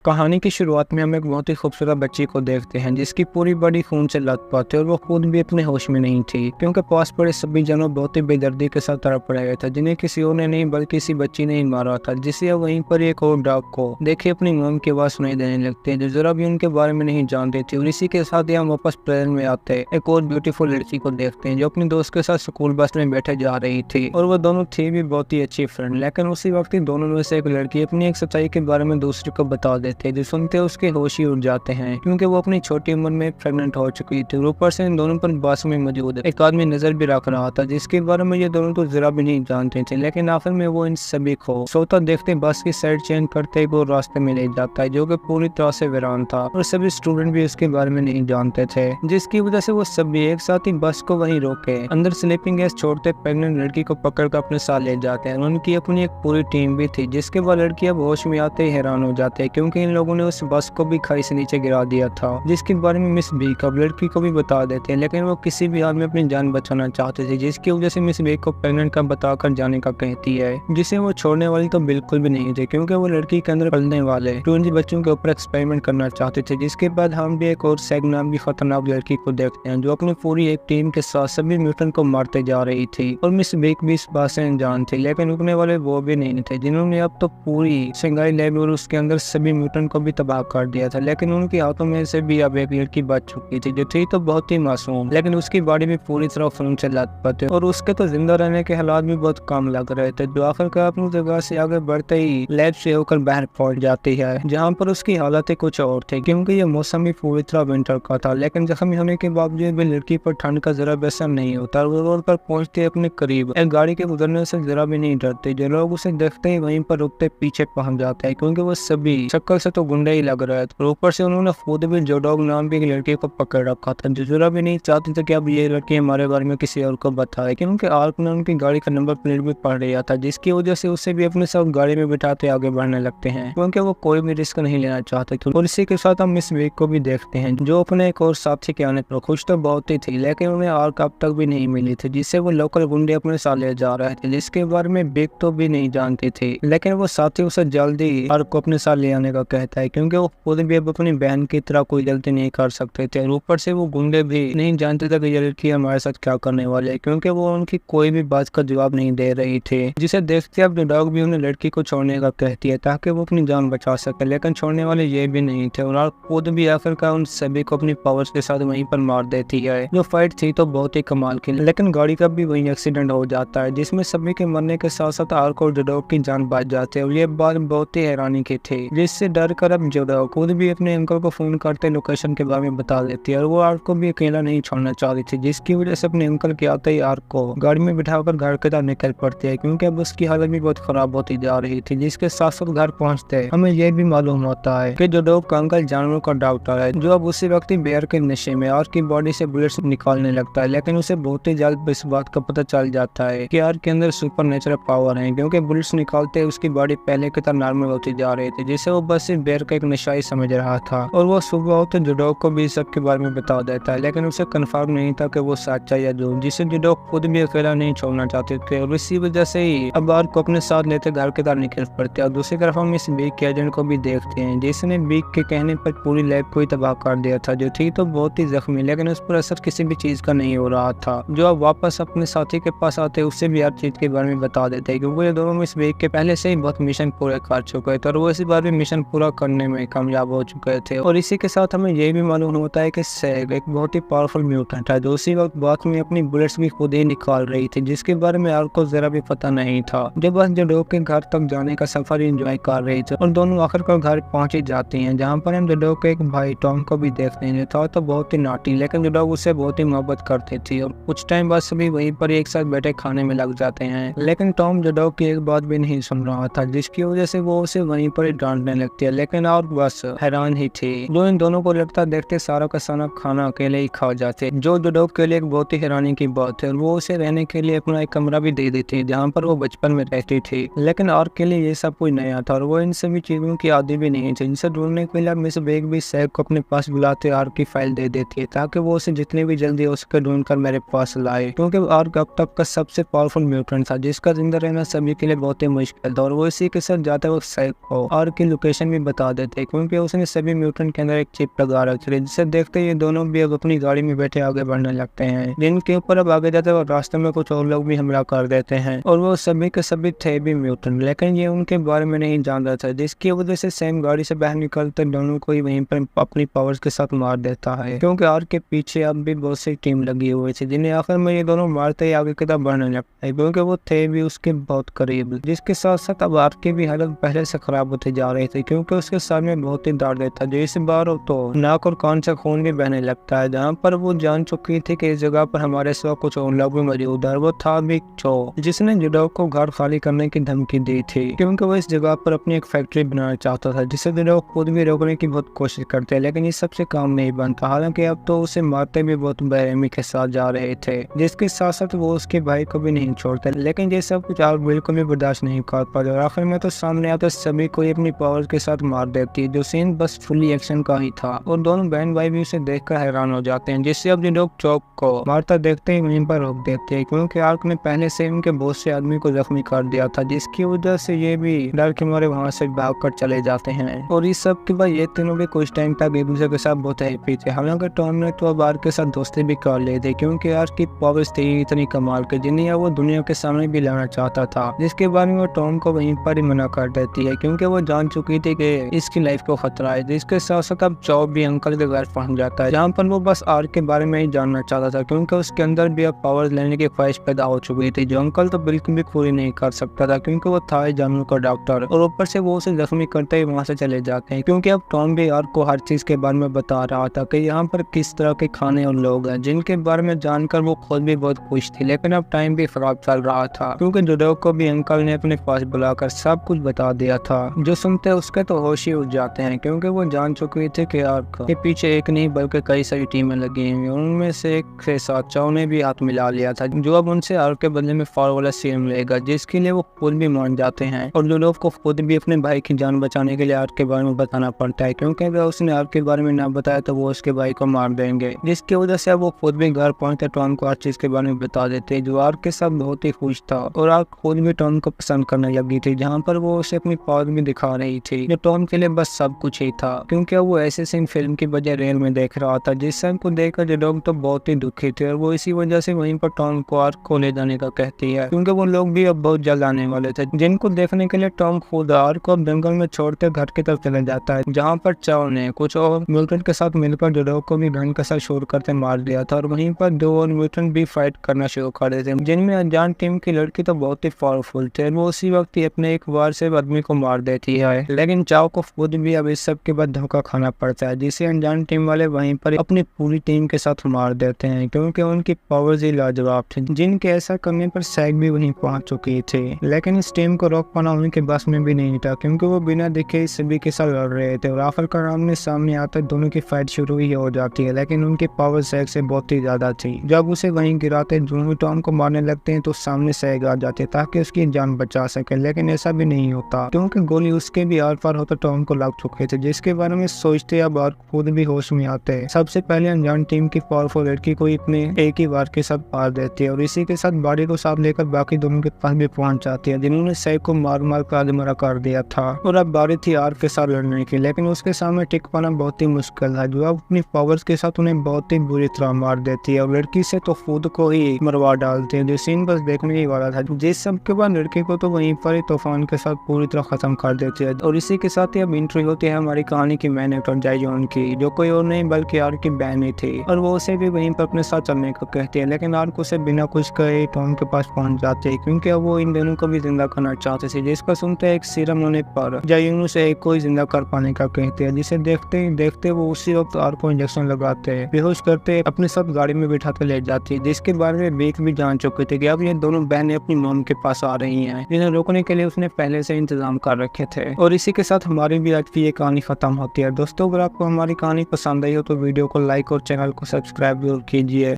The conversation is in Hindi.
कहानी की शुरुआत में हम एक बहुत ही खूबसूरत बच्ची को देखते हैं जिसकी पूरी बॉडी खून से लथपथ है और वो खुद भी अपने होश में नहीं थी क्योंकि पास पड़े सभी जनों बहुत ही बेदर्दी के साथ तड़प रहे थे जिन्हें किसी और ने नहीं बल्कि किसी बच्ची ने ही मारा था। जिसे अब वहीं पर एक और डॉग को देखे अपनी मॉम की आवाज सुनाई देने लगते हैं जो जरा भी उनके बारे में नहीं जानते थे। और इसी के साथ ही हम वापस प्रेजेंट में आते एक और ब्यूटीफुल लड़की को देखते हैं जो अपनी दोस्त के साथ स्कूल बस में बैठे जा रही थी और वो दोनों थी भी बहुत ही अच्छी फ्रेंड। लेकिन उसी वक्त ही दोनों में से एक लड़की अपनी एक सच्चाई के बारे में दूसरे को बता देते हैं जो सुनते उसके होश ही उड़ जाते हैं क्योंकि वो अपनी छोटी उम्र में प्रेग्नेंट हो चुकी थी। ऊपर से इन दोनों पर बस में मौजूद एक आदमी नजर भी रख रहा था जिसके बारे में ये दोनों तो जरा भी नहीं जानते थे। लेकिन आखिर में वो इन सभी को सोता देखते बस की साइड चेंज करते वो रास्ते में ले जाता है जो कि पूरी तरह से वीरान था और सभी स्टूडेंट भी इसके बारे में नहीं जानते थे जिसकी वजह से वो सभी एक साथ ही बस को वहीं रोके अंदर स्लीपिंग गैस छोड़ते प्रेग्नेंट लड़की को पकड़ कर अपने साथ ले जाते हैं। उनकी अपनी एक पूरी टीम भी थी जिसके बाद लड़की अब होश में आते ही हैरान हो जाते हैं क्योंकि इन लोगों ने उस बस को भी खाई से नीचे गिरा दिया था जिसके बारे में मिस बी कब लड़की को भी बता देते हैं। लेकिन वो किसी भी हाल में अपनी जान बचाना चाहते थे जिसकी वजह से मिस बी को प्रेग्नेंट का बताकर जाने का कहती है जिसे वो छोड़ने वाली तो बिल्कुल भी नहीं थे क्योंकि वो लड़की के अंदर पलने वाले ट्विंस बच्चों के ऊपर एक्सपेरिमेंट करना चाहते थे। जिसके बाद हम भी एक और सैग नाम की खतरनाक लड़की को देखते हैं जो अपनी पूरी एक टीम के साथ सभी म्यूटेंट को मारते जा रही थी और मिस बी भी इस बात से अनजान थी। लेकिन रुकने वाले वो भी नहीं थे जिन्होंने अब तो पूरी सिंगाई लैब और उसके अंदर सभी म्यूटेंट को भी तबाह कर दिया था। लेकिन उनके हाथों में से भी अब एक लड़की बच चुकी थी जो थी तो बहुत ही मासूम लेकिन उसकी बॉडी भी पूरी तरह खून से लथपथ है और उसके तो जिंदा रहने के हालात भी बहुत कम लग रहे थे जो आखिरकार अपनी जगह से आगे बढ़ते ही लैब से होकर बाहर पहुंच जाती है जहां पर उसकी हालतें कुछ और थी क्योंकि ये मौसम भी पूरी तरह विंटर का था। लेकिन जख्मी होने के बावजूद भी लड़की पर ठंड का जरा भी असर नहीं होता। वो रोड पर पहुंचते अपने करीब एक गाड़ी के गुजरने से जरा भी नहीं डरते जो लोग उसे देखते ही वहीं पर रुकते पीछे पहुंच जाते हैं क्योंकि वो सभी शक्ल से तो गुंडे ही लग रहे थे। ऊपर से उन्होंने खुद भी जोडॉग नाम की एक लड़की को पकड़ रखा था जो जरा भी नहीं चाहती थी कि अब ये लड़की हमारे बारे में किसी और को बताए क्योंकि आर्क ने उनकी गाड़ी का नंबर प्लेट भी पढ़ लिया था जिसकी वजह से उसे भी अपने साथ गाड़ी में बिठाते आगे बढ़ने लगते हैं क्योंकि वो कोई भी रिस्क नहीं लेना चाहते। और इसी के साथ हम मिस वीक को भी देखते हैं जो अपने एक और साथी के आने पर खुश तो बहुत ही थी लेकिन उन्हें आर्क अब तक भी नहीं मिली थी जिससे वो लोकल गुंडे अपने साथ ले जा रहे थे जिसके बारे में बिग तो भी नहीं जानती थी। लेकिन वो साथी उसे जल्दी आर्क को अपने साथ ले आने का कहता है क्योंकि वो खुद भी अब अपनी बहन की तरह कोई गलती नहीं कर सकते थे। ऊपर से वो गुंडे भी नहीं जानते थे कि ये लड़की हमारे साथ क्या करने वाले है क्योंकि वो उनकी कोई भी बात का जवाब नहीं दे रही थी जिसे देखते अब डॉग भी उन्हें लड़की को छोड़ने का कहती है ताकि वो अपनी जान बचा सके। लेकिन छोड़ने वाले ये भी नहीं थे और खुद भी आखिरकार उन सभी को अपनी पावर्स के साथ वहीं पर मार देती है। जो फाइट थी तो बहुत ही कमाल की लेकिन गाड़ी का भी वहीं एक्सीडेंट हो जाता है जिसमें सभी के मरने के साथ साथ आर्क और डॉग की जान बच जाती है और ये बात बहुत ही हैरानी की थी जिससे डर कर अब जोडॉग खुद भी अपने अंकल को फोन करते लोकेशन के बारे में बता देती है और वो आर्क को भी अकेला नहीं छोड़ना चाह रही थी जिसकी वजह से अपने अंकल के आते ही आर्क को गाड़ी में बिठाकर घर की तरफ निकल पड़ती है क्योंकि अब उसकी हालत भी बहुत खराब होती जा रही थी। जिसके साथ साथ घर पहुंचते हमें यह भी मालूम होता है कि जोडॉग का अंकल जानवरों का डॉक्टर है जो अब उसी वक्त बेयर के नशे में आर्क की बॉडी से बुलेट्स निकालने लगता है। लेकिन उसे बहुत ही जल्द इस बात का पता चल जाता है कि आर्क के अंदर सुपर नेचुरल पावर है क्योंकि बुलेट्स निकालते उसकी बॉडी पहले की तरह नॉर्मल होती जा रही थी जिसे वो बस सिर्फ बेयर का एक नशा ही समझ रहा था। और वो सुबह होते जोडॉग को भी सब के बारे में बता देता है लेकिन उसे कंफर्म नहीं था कि वो सच्चा या झूठ जिसे जोडॉग खुद भी अकेला नहीं छोड़ना चाहते थे और इसी वजह से ही अब आर्क को अपने साथ लेते घर के तरफ निकल पड़ते और दूसरी तरफ हम इस बिग के एजेंट को भी देखते हैं जिसने बिग के कहने पर पूरी लैब को ही तबाह कर दिया था जो थी तो बहुत ही जख्मी लेकिन उस पर असर किसी भी चीज का नहीं हो रहा था। जो अब वापस अपने साथी के पास आते उससे भी हर चीज के बारे में बता देते हैं क्योंकि ये दोनों इस बिग के पहले से ही बहुत मिशन पूरे कर चुके थे और वो इसी बार भी मिशन पूरा करने में कामयाब हो चुके थे। और इसी के साथ हमें ये भी मालूम होता है कि सैग एक बहुत ही पावरफुल म्यूटेंट है जो उसी वक्त बात में अपनी बुलेट्स भी खुद ही निकाल रही थी जिसके बारे में आर्क को जरा भी पता नहीं था। जब बस जोडॉग के घर तक जाने का सफर एंजॉय कर रही थी और दोनों आखिरकार घर पहुंच ही जाती हैं जहां पर हम जोडॉग के एक भाई टॉम को भी देखते हैं था तो बहुत ही नाटी लेकिन जोडॉग उससे बहुत ही मोहब्बत करती थी और कुछ टाइम बाद सभी वहीं पर एक साथ बैठे खाने में लग जाते हैं। लेकिन टॉम जोडॉग की एक बात भी नहीं सुन रहा था जिसकी वजह से वो उसे वहीं पर ही डांटने लगती है लेकिन और बस हैरान ही थी। जो इन दोनों को लगता देखते सारा का सारा खाना अकेले ही खा जाते जो जोडॉग के लिए एक बहुत ही हैरानी की बात है। वो उसे रहने के लिए अपना एक कमरा भी दे देती है जहाँ पर वो बचपन में रहती थी लेकिन आर्क के लिए ये सब कोई नया था और वो इन सभी चीजों की आदी भी नहीं थी जिनसे ढूंढने के लिए मिस बेग भी सैग को अपने पास बुलाते आर्क की फाइल दे देती है ताकि वो उसे जितनी भी जल्दी हो सके ढूंढकर मेरे पास लाए क्योंकि आर्क अब तक का सबसे पावरफुल म्यूटेंट था जिसका जिंदा रहना सभी के लिए बहुत ही मुश्किल था। और वो इसी के साथ जाते वक्त सैग को आर्क की लोकेशन भी बता देते हैं, क्योंकि उसने सभी म्यूटेंट के अंदर एक चिप लगा रखी है, जिसे देखते ही ये दोनों भी अब अपनी गाड़ी में बैठे आगे बढ़ने लगते हैं। जिनके ऊपर अब आगे जाते हुए रास्ते में कुछ और लोग भी हमला कर देते हैं और वो सभी के सभी थे भी म्यूटेंट, लेकिन ये उनके बारे में नहीं जान रहा था, जिसकी वजह से सैम गाड़ी से बाहर निकलते दोनों को ही वहीं पर अपनी पावर्स के साथ मार देता है, क्योंकि आर्क के पीछे अब भी बहुत सी टीम लगी हुई थी, जिन्हें आखिर में ये दोनों मारते ही आगे की तरफ बढ़ने लगते हैं, क्योंकि वो थे भी उसके बहुत करीब। जिसके साथ साथ अब आर्क की भी हालत पहले से खराब होती जा रही थी, क्योंकि उसके सर में बहुत ही दर्द था, जो इस बार तो नाक और कान से खून भी बहने लगता है, जहाँ पर वो जान चुकी थी कि इस जगह पर हमारे सिवा कुछ और लोग भी मौजूद है। वो था भी चो, जिसने जुडाओ को घर खाली करने की धमकी दी थी, क्योंकि वो इस जगह पर अपनी एक फैक्ट्री बनाना चाहता था, जिसे जुडाओ खुद भी रोकने की बहुत कोशिश करते हैं, लेकिन इस सबसे काम नहीं बनता। हालांकि अब तो उसे मारते भी बहुत बेरहमी के साथ जा रहे थे, जिसके साथ साथ वो उसके भाई को भी नहीं छोड़ते, लेकिन ये सब कुछ आर्क बिल्कुल भी बर्दाश्त नहीं कर पाते और आखिर में तो सामने आते सभी को अपनी पावर के साथ मार देती है, जो सीन बस फुली एक्शन का ही था और दोनों बहन भाई भी उसे देखकर हैरान हो जाते हैं, जिससे अब लोग चौक को मारता देखते ही वहीं पर रोक देते हैं, क्योंकि आर्क ने पहले से उनके बहुत से आदमी को जख्मी कर दिया था, जिसकी वजह से ये भी डर के मारे वहाँ से भागकर चले जाते हैं। और इस सब के बाद ये तीनों भी कुछ टाइम तक एक दूसरे के साथ बहुत हैप्पी थे। हालांकि टॉम ने तो अब आर्क के साथ दोस्ती भी कर ली थी, क्योंकि आर्क की पावर्स थी इतनी कमाल के, जिन्हें वो दुनिया के सामने भी लाना चाहता था, जिसके बारे में वो टॉम को वहीं पर ही मना कर देती है, क्योंकि वो जान चुकी थी कि इसकी लाइफ को खतरा है। जिसके साथ साथ अब चॉप भी अंकल के घर पहुंच जाता है, जहाँ पर वो बस आर्क के बारे में ही जानना चाहता था, क्योंकि उसके अंदर भी अब पावर्स लेने की ख्वाहिश पैदा हो चुकी थी, जो अंकल तो बिल्कुल भी पूरी नहीं कर सकता था, क्योंकि वो था जानवर का डॉक्टर और ऊपर से वो उसे जख्मी करते ही वहाँ से चले जाते हैं, क्योंकि अब टॉम भी आर्क को हर चीज के बारे में बता रहा था कि यहाँ पर किस तरह के खाने और लोग हैं, जिनके बारे में जानकर वो खुद भी बहुत खुश थी। लेकिन अब टाइम भी खराब चल रहा था, क्योंकि जुडाओ को भी अंकल ने अपने पास बुलाकर सब कुछ बता दिया था, जो सुनते उसके तो होश ही उड़ जाते हैं, क्योंकि वो जान चुकी थी कि आर्क के पीछे एक नहीं बल्कि कई सारी टीमें लगी हुई, उनमें से एक के साथ चाओ ने भी हाथ मिला लिया था, जो अब उनसे आर्क के बदले में फॉर वाला सीरम लेगा, जिसके लिए वो खुद भी मान जाते हैं और जुडाओ को खुद भी अपने भाई की जान बचाने के लिए आर्क के बारे में बताना पड़ता है, क्योंकि अगर उसने आर्क के बारे में ना बताया तो वो उसके भाई को मार देंगे, जिसकी वजह से वो खुद भी घर पहुंचते टॉम को हर चीज के बारे में बता देते, जो आर्क के साथ बहुत ही खुश था और आर्क खुद भी टॉम को पसंद करने लगी थी, जहाँ पर वो उसे अपनी पावर भी दिखा रही थी, जो टॉम के लिए बस सब कुछ ही था, क्योंकि वो ऐसे सीन फिल्म की बजाय रियल में देख रहा था, जिस सीन को देखकर जो लोग तो बहुत ही दुखी थे और वो इसी वजह से वहीं पर टॉम को आर्क को ले जाने का कहती है, क्योंकि वो लोग भी अब बहुत जल्द आने वाले थे, जिनको देखने के लिए टॉम खुद आर्क को अब जंगल में छोड़ते घर की तरफ चले जाता है, जहाँ पर चाओ ने कुछ और म्यूटेंट के साथ मिलकर जुडाओ को भी घन के साथ शोर करते मार दिया था और वहीं पर दो और म्यूटेंट भी फाइट करना शुरू कर देते, जिनमें अनजान टीम की लड़की तो बहुत ही पावरफुल थे, वो उसी वक्त ही अपने एक वार से आदमी को मार देती है, लेकिन चाओ को खुद भी अब इस सब के बाद धोखा खाना पड़ता है, जिसे अनजान टीम वाले वहीं पर अपनी पूरी टीम के साथ मार देते हैं, क्योंकि उनकी पावर्स ही लाजवाब थी, जिनके ऐसा करने पर सैग भी वहीं पहुंच चुकी थी, लेकिन इस टीम को रोक पाना उनके बस में भी नहीं था, क्योंकि वो बिना देखे सभी के साथ लड़ रहे थे और आखिरकार आमने सामने आते दोनों की फाइट शुरू ही हो जाती है, लेकिन उनकी पावर सैग से बहुत ही ज्यादा थी। जब उसे वहीं गिराते दोनों टॉम को मारने लगते हैं तो सामने सैग आ जाते ताकि उसकी जान बचा सके, लेकिन ऐसा भी नहीं होता, क्योंकि गोली उसके भी आर पार होकर टॉम को लग चुके थे, जिसके बारे में सोचते अब आर्क खुद भी होश में आते हैं। सबसे पहले अनजान टीम की पावरफुल लड़की को अपने एक ही वार के साथ मार देती है और इसी के साथ बॉडी को साथ लेकर बाकी दोनों के पास भी पहुंच जाती है, जिन्होंने सैग को मार मार कर आधमरा कर दिया था और अब बारी थी आर्क के साथ लड़ने की, लेकिन उसके सामने टिक पाना बहुत ही मुश्किल है, जो अब अपनी पावर्स के साथ उन्हें बहुत ही बुरी तरह मार देती है और लड़की से तो खुद को ही मरवा डालती है, जो सीन बस देखने ही वाला था, जिस सब के बाद लड़की को तो वहीं पर ही तूफान के साथ पूरी तरह खत्म कर देती है। और इसी के साथ ही अब एंट्री होती है हमारी कहानी की मैन एक्टर जाइजोन की, जो कोई और नहीं बल्कि आर्क की बहन ही थी और वो उसे भी वहीं पर अपने साथ चलने को कहती है, लेकिन आर्क उसे बिना कुछ कहे टॉम के पास पहुंच जाते हैं, क्योंकि अब वो इन दोनों को भी जिंदा करना चाहते थे, जिसका सुनते एक सीरम होने पर जाइजोन उसे एक को ही जिंदा कर पाने का कहते हैं, जिसे देखते ही देखते वो उसी वक्त आर्क को इंजेक्शन लगाते हैं, बेहोश करते अपने साथ गाड़ी में बिठाते ले जाती है, जिसके बारे में बेक भी जान चुके थे कि अब ये दोनों बहनें अपनी मॉम के पास आ रही हैं, जिन्हें रोकने के लिए उसने पहले से इंतजाम कर रखे थे। और इसी के साथ हमारी भी आज की ये कहानी खत्म होती है। दोस्तों, अगर आपको हमारी कहानी पसंद आई हो तो वीडियो को लाइक और चैनल को सब्सक्राइब जरूर कीजिए।